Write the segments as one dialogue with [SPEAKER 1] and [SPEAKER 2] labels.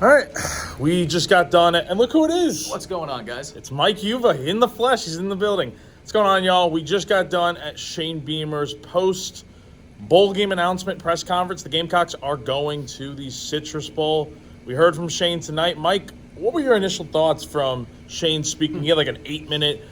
[SPEAKER 1] All right, we just got done, and look who it is.
[SPEAKER 2] What's going on, guys?
[SPEAKER 1] It's Mike Yuva in the flesh. He's in the building. What's going on, y'all? We just got done at Shane Beamer's post-bowl game announcement press conference. The Gamecocks are going to the Citrus Bowl. We heard from Shane tonight. Mike, what were your initial thoughts from Shane speaking? He had like an 8-minute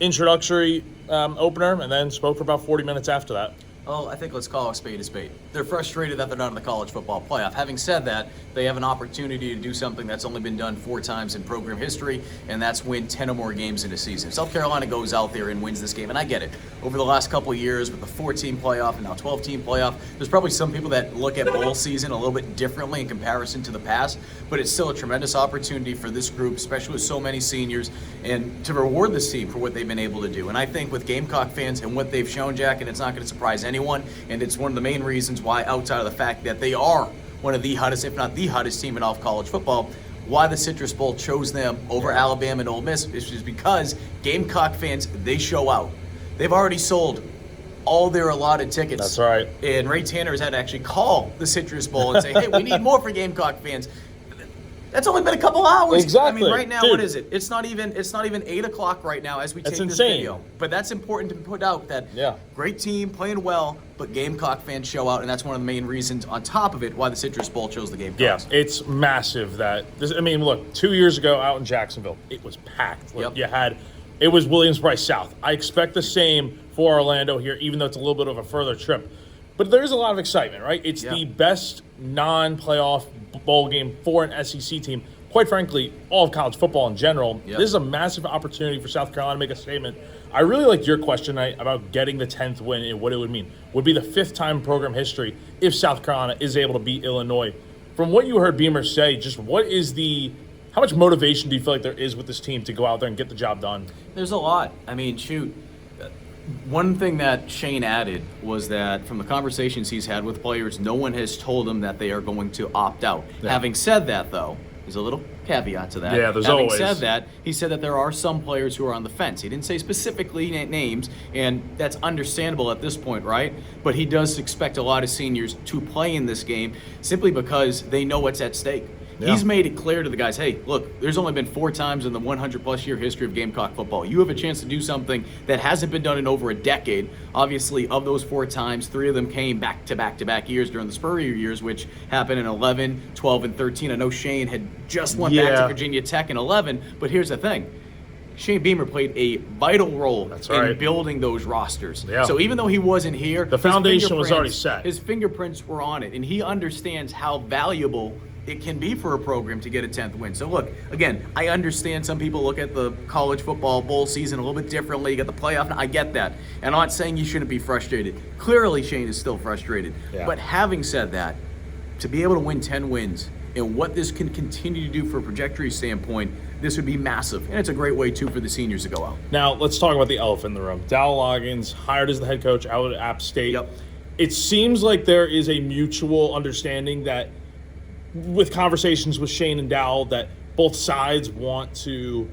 [SPEAKER 1] introductory opener and then spoke for about 40 minutes after that.
[SPEAKER 2] Well, I think let's call a spade a spade. They're frustrated that they're not in the college football playoff. Having said that, they have an opportunity to do something that's only been done 4 times in program history, and that's win 10 or more games in a season. South Carolina goes out there and wins this game, and I get it. Over the last couple of years with the 4-team playoff and now 12-team playoff, there's probably some people that look at bowl season a little bit differently in comparison to the past, but it's still a tremendous opportunity for this group, especially with so many seniors, and to reward this team for what they've been able to do. And I think with Gamecock fans and what they've shown, Jack, and it's not going to surprise anyone, and it's one of the main reasons why, outside of the fact that they are one of the hottest, if not the hottest team in all of college football, why the Citrus Bowl chose them over Alabama and Ole Miss is because Gamecock fans, they show out. They've already sold all their allotted tickets.
[SPEAKER 1] That's right.
[SPEAKER 2] And Ray Tanner has had to actually call the Citrus Bowl and say, hey, we need more for Gamecock fans. That's only been a couple hours.
[SPEAKER 1] Exactly.
[SPEAKER 2] I mean, right now,
[SPEAKER 1] Dude.
[SPEAKER 2] What is it? It's not even 8 o'clock right now as we take this video. But that's important to put out that great team playing well, but Gamecock fans show out, and that's one of the main reasons on top of it why the Citrus Bowl chose the Gamecocks.
[SPEAKER 1] Yeah, it's massive that this, I mean, look, 2 years ago out in Jacksonville, it was packed. Look, it was Williams-Brice South. I expect the same for Orlando here, even though it's a little bit of a further trip. But there is a lot of excitement, right? It's the best non-playoff bowl game for an SEC team. Quite frankly, all of college football in general. This is a massive opportunity for South Carolina to make a statement. I really liked your question about getting the 10th win and what it would mean. Would be the 5th time in program history if South Carolina is able to beat Illinois. From what you heard Beamer say, just how much motivation do you feel like there is with this team to go out there and get the job done?
[SPEAKER 2] There's a lot. I mean, shoot. One thing that Shane added was that from the conversations he's had with players, no one has told him that they are going to opt out. Having said that, though, there's a little caveat to that.
[SPEAKER 1] Yeah, there's
[SPEAKER 2] Having
[SPEAKER 1] always.
[SPEAKER 2] said that, he said that there are some players who are on the fence. He didn't say specifically names, and that's understandable at this point, right? But he does expect a lot of seniors to play in this game simply because they know what's at stake. He's made it clear to the guys, hey, look, there's only been 4 times in the 100-plus year history of Gamecock football. You have a chance to do something that hasn't been done in over a decade. Obviously, of those 4 times, 3 of them came back-to-back-to-back years during the Spurrier years, which happened in 11, 12, and 13. I know Shane had just went back to Virginia Tech in 11, but here's the thing. Shane Beamer played a vital role in building those rosters. So even though he wasn't here,
[SPEAKER 1] the foundation was already set.
[SPEAKER 2] His fingerprints were on it, and he understands how valuable it can be for a program to get a 10th win. So look, again, I understand some people look at the college football bowl season a little bit differently. You got the playoff. I get that. And I'm not saying you shouldn't be frustrated. Clearly, Shane is still frustrated. But having said that, to be able to win 10 wins and what this can continue to do for a trajectory standpoint, this would be massive. And it's a great way, too, for the seniors to go out.
[SPEAKER 1] Now, let's talk about the elephant in the room. Dowell Loggins, hired as the head coach out at App State. It seems like there is a mutual understanding that with conversations with Shane and Dowell that both sides want to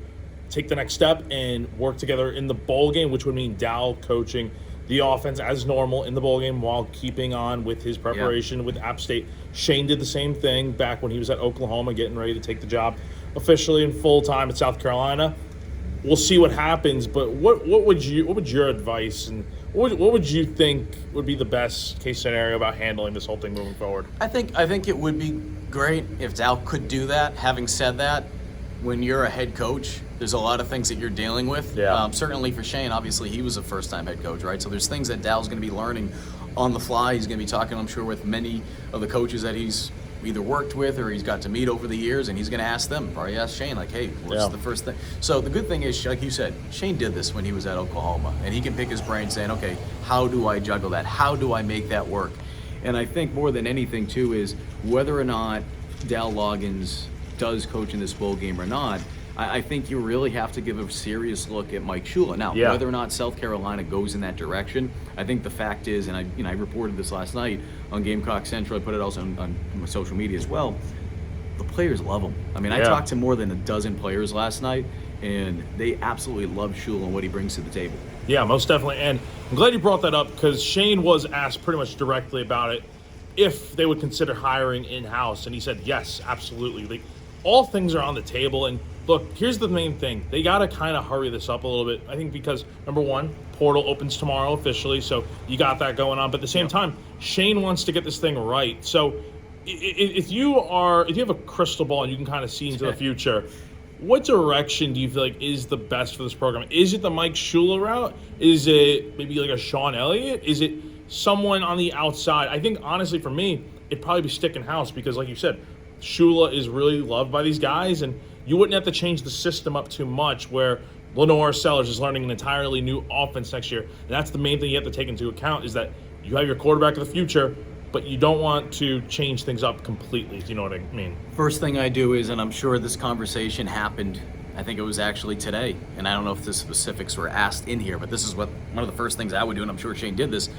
[SPEAKER 1] take the next step and work together in the bowl game, which would mean Dowell coaching the offense as normal in the bowl game while keeping on with his preparation with App State. Shane did the same thing back when he was at Oklahoma, getting ready to take the job officially and full-time at South Carolina. We'll see what happens, but what would your advice and what would you think would be the best case scenario about handling this whole thing moving forward?
[SPEAKER 2] I think it would be great if Dowell could do that. Having said that, when you're a head coach, there's a lot of things that you're dealing with. Certainly for Shane, obviously he was a first-time head coach, right? So there's things that Dowell's going to be learning on the fly. He's going to be talking, I'm sure, with many of the coaches that he's either worked with or he's got to meet over the years, and he's going to ask them, probably ask Shane, like, hey, what's the first thing? So the good thing is, like you said, Shane did this when he was at Oklahoma, and he can pick his brain saying, okay, how do I juggle that? How do I make that work? And I think more than anything, too, is whether or not Dowell Loggins does coach in this bowl game or not, I think you really have to give a serious look at Mike Shula. Now, whether or not South Carolina goes in that direction, I think the fact is, and I reported this last night on Gamecock Central, I put it also on my social media as well, the players love him. I mean, I talked to more than a dozen players last night, and they absolutely love Shula and what he brings to the table. Yeah,
[SPEAKER 1] most definitely. And I'm glad you brought that up because Shane was asked pretty much directly about it if they would consider hiring in-house, and he said yes, absolutely. Like, all things are on the table, and look, here's the main thing. They got to kind of hurry this up a little bit, I think, because, number one, portal opens tomorrow officially, so you got that going on. But at the same time, Shane wants to get this thing right. So if you have a crystal ball and you can kind of see into the future, what direction do you feel like is the best for this program? Is it the Mike Shula route? Is it maybe like a Sean Elliott? Is it someone on the outside? I think, honestly, for me, it'd probably be sticking house because, like you said, Shula is really loved by these guys, and you wouldn't have to change the system up too much where Lenore Sellers is learning an entirely new offense next year. And that's the main thing you have to take into account is that you have your quarterback of the future, but you don't want to change things up completely. Do you know what I mean?
[SPEAKER 2] First thing I do is, and I'm sure this conversation happened, I think it was actually today, and I don't know if the specifics were asked in here, but this is one of the first things I would do, and I'm sure Shane did this.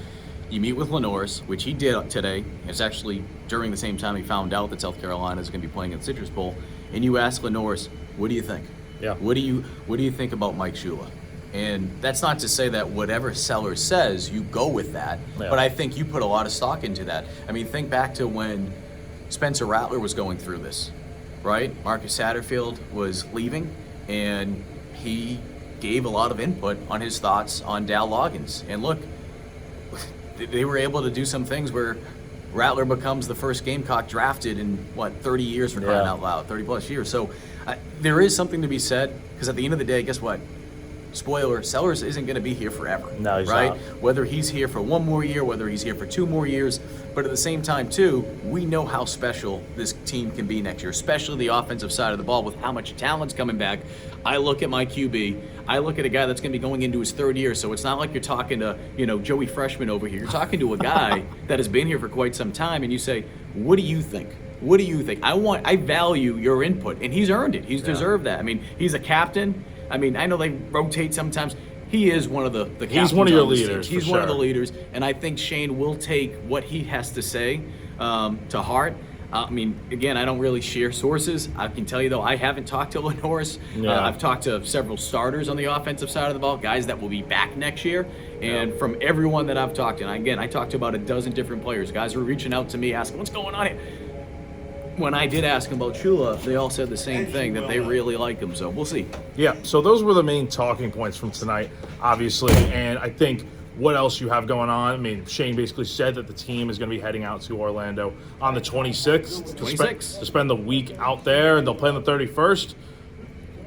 [SPEAKER 2] You meet with Lenore's, which he did today. It's actually during the same time he found out that South Carolina is going to be playing in the Citrus Bowl, and you ask Lenore's, what do you think?
[SPEAKER 1] Yeah.
[SPEAKER 2] What do you think about Mike Shula? And that's not to say that whatever Sellers says, you go with that. Yeah. But I think you put a lot of stock into that. I mean, think back to when Spencer Rattler was going through this, right? Marcus Satterfield was leaving, and he gave a lot of input on his thoughts on Dal Loggins. And look, they were able to do some things where Rattler becomes the first Gamecock drafted in, 30 years for crying out loud, 30 plus years. So there is something to be said, because at the end of the day, guess what? Spoiler, Sellers isn't going to be here forever,
[SPEAKER 1] no, he's
[SPEAKER 2] right?
[SPEAKER 1] not.
[SPEAKER 2] Whether he's here for 1 more year, whether he's here for 2 more years, but at the same time, too, we know how special this team can be next year, especially the offensive side of the ball with how much talent's coming back. I look at my QB, I look at a guy that's going to be going into his 3rd year, so it's not like you're talking to, Joey Freshman over here. You're talking to a guy that has been here for quite some time, and you say, what do you think? What do you think? I value your input, and he's earned it. He's deserved that. I mean, he's a captain. I mean, I know they rotate sometimes. He is one of the captains.
[SPEAKER 1] He's one of your leaders.
[SPEAKER 2] He's one of the leaders, and I think Shane will take what he has to say to heart. I mean, again, I don't really share sources. I can tell you, though, I haven't talked to Lenore's. I've talked to several starters on the offensive side of the ball, guys that will be back next year. And from everyone that I've talked to, and again, I talked to about a dozen different players. Guys were reaching out to me asking, what's going on here? When I did ask them about Shula, they all said the same thing, that they really like him. So we'll see.
[SPEAKER 1] Yeah, so those were the main talking points from tonight, obviously. And I think what else you have going on, I mean, Shane basically said that the team is going to be heading out to Orlando on the 26th. To spend the week out there, and they'll play on the 31st.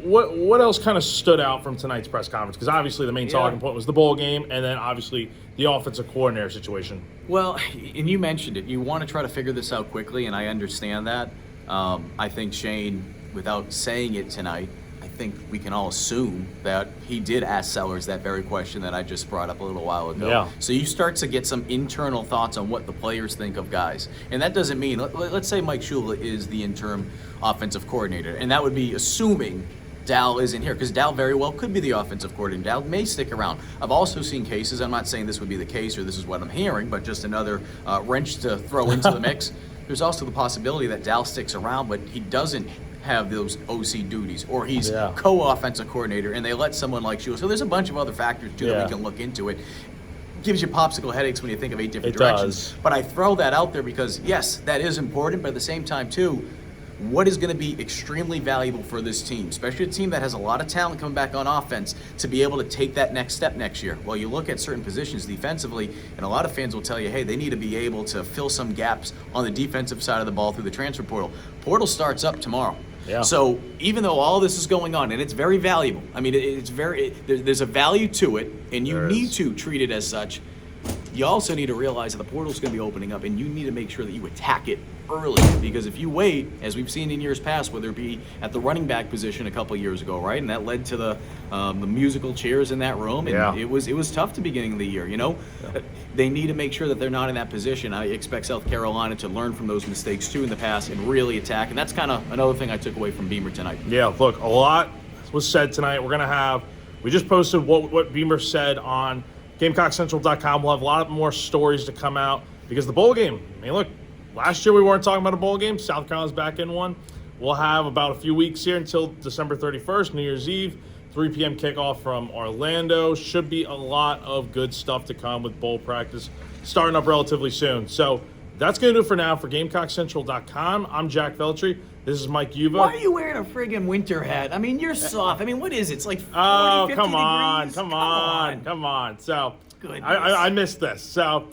[SPEAKER 1] What else kind of stood out from tonight's press conference? Because obviously the main talking point was the bowl game, and then obviously the offensive coordinator situation.
[SPEAKER 2] Well, and you mentioned it. You want to try to figure this out quickly, and I understand that. I think Shane, without saying it tonight, I think we can all assume that he did ask Sellers that very question that I just brought up a little while ago.
[SPEAKER 1] Yeah.
[SPEAKER 2] So you start to get some internal thoughts on what the players think of guys. And that doesn't mean, let's say Mike Shula is the interim offensive coordinator, and that would be assuming Dal isn't here, because Dal very well could be the offensive coordinator. Dal may stick around. I've also seen cases, I'm not saying this would be the case or this is what I'm hearing, but just another wrench to throw into the mix. There's also the possibility that Dal sticks around, but he doesn't have those OC duties, or he's co-offensive coordinator, and they let someone like Shula. So there's a bunch of other factors, too, that we can look into it. Gives you popsicle headaches when you think of 8 different directions. But I throw that out there because, yes, that is important, but at the same time, too, what is going to be extremely valuable for this team, especially a team that has a lot of talent coming back on offense, to be able to take that next step next year? Well, you look at certain positions defensively, and a lot of fans will tell you, hey, they need to be able to fill some gaps on the defensive side of the ball through the transfer portal. Portal starts up tomorrow.
[SPEAKER 1] Yeah.
[SPEAKER 2] So even though all this is going on, and it's very valuable, I mean, there's a value to it, and you need to treat it as such. You also need to realize that the portal is going to be opening up, and you need to make sure that you attack it early, because if you wait, as we've seen in years past, whether it be at the running back position a couple of years ago, right, and that led to the musical chairs in that room, and it was tough to beginning of the year. They need to make sure that they're not in that position. I expect South Carolina to learn from those mistakes too in the past and really attack, and that's kind of another thing I took away from Beamer tonight.
[SPEAKER 1] Yeah, look, a lot was said tonight. We just posted what Beamer said on GamecockCentral.com. We'll have a lot more stories to come out, because the bowl game, I mean, look, last year we weren't talking about a bowl game. South Carolina's back in one. We'll have about a few weeks here until December 31st, New Year's Eve, 3 p.m. kickoff from Orlando. Should be a lot of good stuff to come with bowl practice starting up relatively soon. So That's going to do it for now. For GamecockCentral.com, I'm Jack Veltri. This is Mike Yuva.
[SPEAKER 3] Why are you wearing a friggin' winter hat? I mean, you're soft. I mean, what is it? It's like 40,
[SPEAKER 1] Oh,
[SPEAKER 3] 50
[SPEAKER 1] come on,
[SPEAKER 3] degrees?
[SPEAKER 1] come on. So,
[SPEAKER 3] Goodness.
[SPEAKER 1] I missed this. So,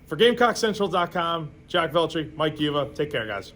[SPEAKER 1] for GamecockCentral.com, Jack Veltri, Mike Yuva. Take care, guys.